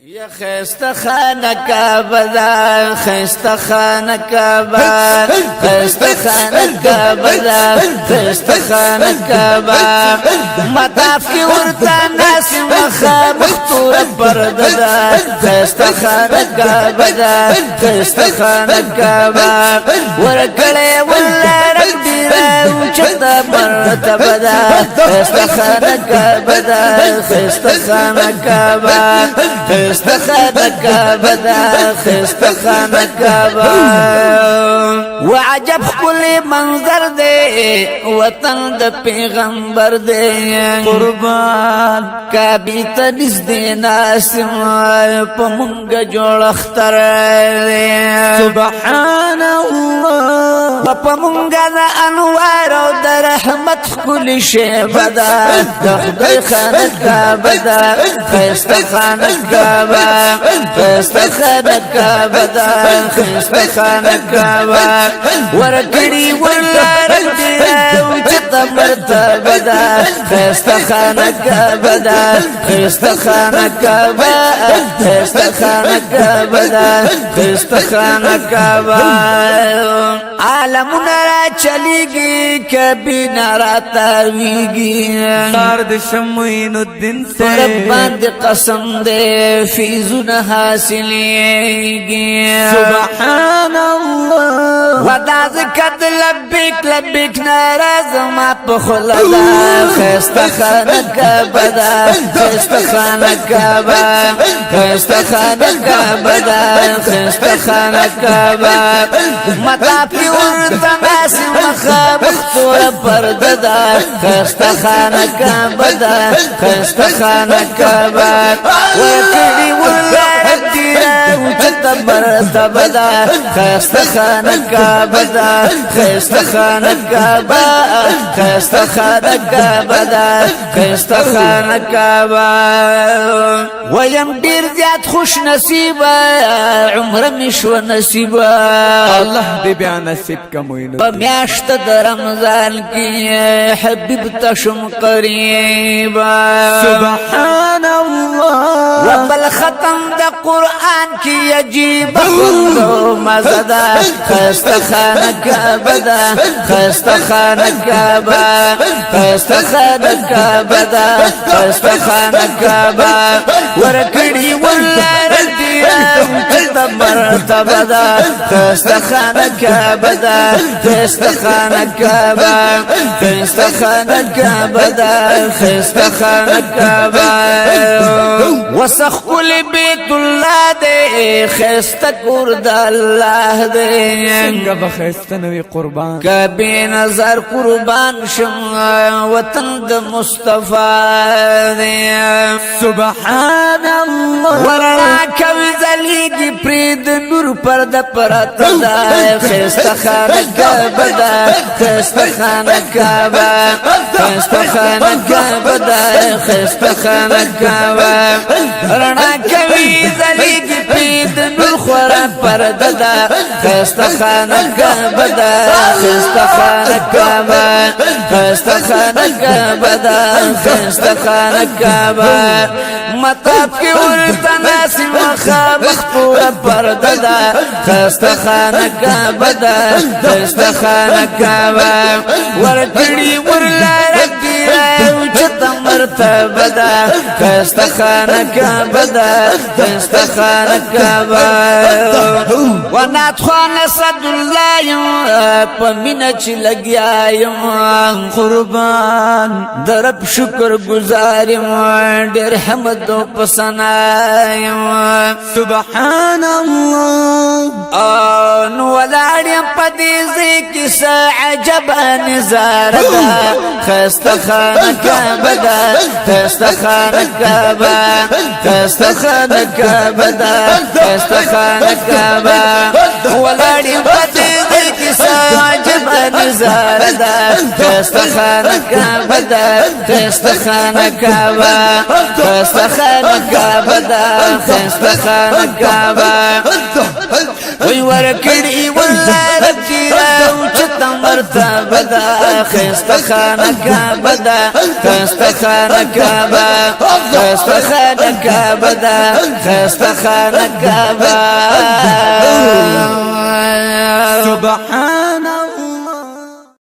يا خيست خانك ابدا خيست خانك ابدا خيست خانك ابدا خيست خانك ابدا مطاف کی ورتا ناس مخا مختور برددا خيست خانك ابدا خيست خانك ابدا ورکړې ولا رګ وچتا مرتبه دا خيست خانك ابدا خيست خانك ابدا خيست خانك ابدا خيست خانك ابدا وعجب كل منظر دے وطن د پیغمبر دے قربان کابی تنس دے ناسم پمنگ جوڑ اختر دے سبحان اللہ پمنگ دا انوار و دا رحمت کل شیبدا دخدای خانک ابدا خيست خانك ابدا خيست خانك ابدا خيست خانك ابدا ورکړي ولا رګي وچت مرتبه دا خيست خانك ابدا خيست خانك ابدا خيست خانك ابدا خيست خانك ابدا عالمنا را چلیږي کبي ناراتاويږي سارد شموین الدین سے ربان دی قسم دے فیزنا حاصلیږي سبحان اللہ ودا ذکر لبیک لبیک ناراض ما پخلدا خيست خانك ابدا خيست خانك ابدا خيست خانك ابدا خيست خانك ابدا مطاف کی ورتا ناس مخا مختور پرددا خيست خانك ابدا خيست خانك ابدا وکړي ولا رګي وچت مرتبه دا خيست خانك ابدا خيست خانك ابدا خيست خانك ابدا خيست خانك ابدا ويم ډیر زیات خوش نصیبه عمر مشو نصیبه اللہ دے بیا نصیب کا موین بمیاشت د رمضان کی حبیب تشم قریبا سبحان اللہ وبل ختم د قرآن کی عجیب خندو مزدا خيست خانك ابدا خيست خانك ابدا خيست خانك ابدا خيست خانك ابدا ورکړي ولا رګي وچت مرتبه دا خيست خانك ابدا خيست خانك ابدا خيست خانك ابدا خيست خانك ابدا وسخ كل بيت الله دے خيست کور د الله دے څنګه بخښتنوي قربان کبي نظر قربان شم وطن د مصطفی دے سبحان اللہ ورنا کوي زلیږي پرید نور پرده پرته دا خيست خانك ابدا خيست خانك ابدا خيست خانك ابدا خيست خانك ابدا رنا کوي زلیږي پرید نور خورا پرده دا خيست خانك ابدا خيست خانك ابدا خيست خانك ابدا خيست خانك ابدا مطاف کی ورتا ناس مخا مختور پرددا خيست خانك ابدا خيست خانك ابدا ورکړي ورلا رګي وچت مرتبه دا خيست خانك ابدا خيست خانك ابدا ونات خوان صد الله پمینه چې لګیا یم قربان درب شکر گزارم ډېر حمد او پسنایم سبحان اللہ نو ولاړم پدې ځکه عجب نظاره ده خيست خانك ابدا خيست خانك ابدا خيست خانك ابدا خيست خانك ابدا ولاړم پدې ځکه عجب نظاره ده خيست خانك ابدا خيست خانك ابدا خيست خانك ابدا خيست خانك ابدا وی ورکړي ولا رګي وچت مرتبه دا خستخانه کعبه دا خستخانه کعبه خستخانه کعبه دا خستخانه کعبه سبحان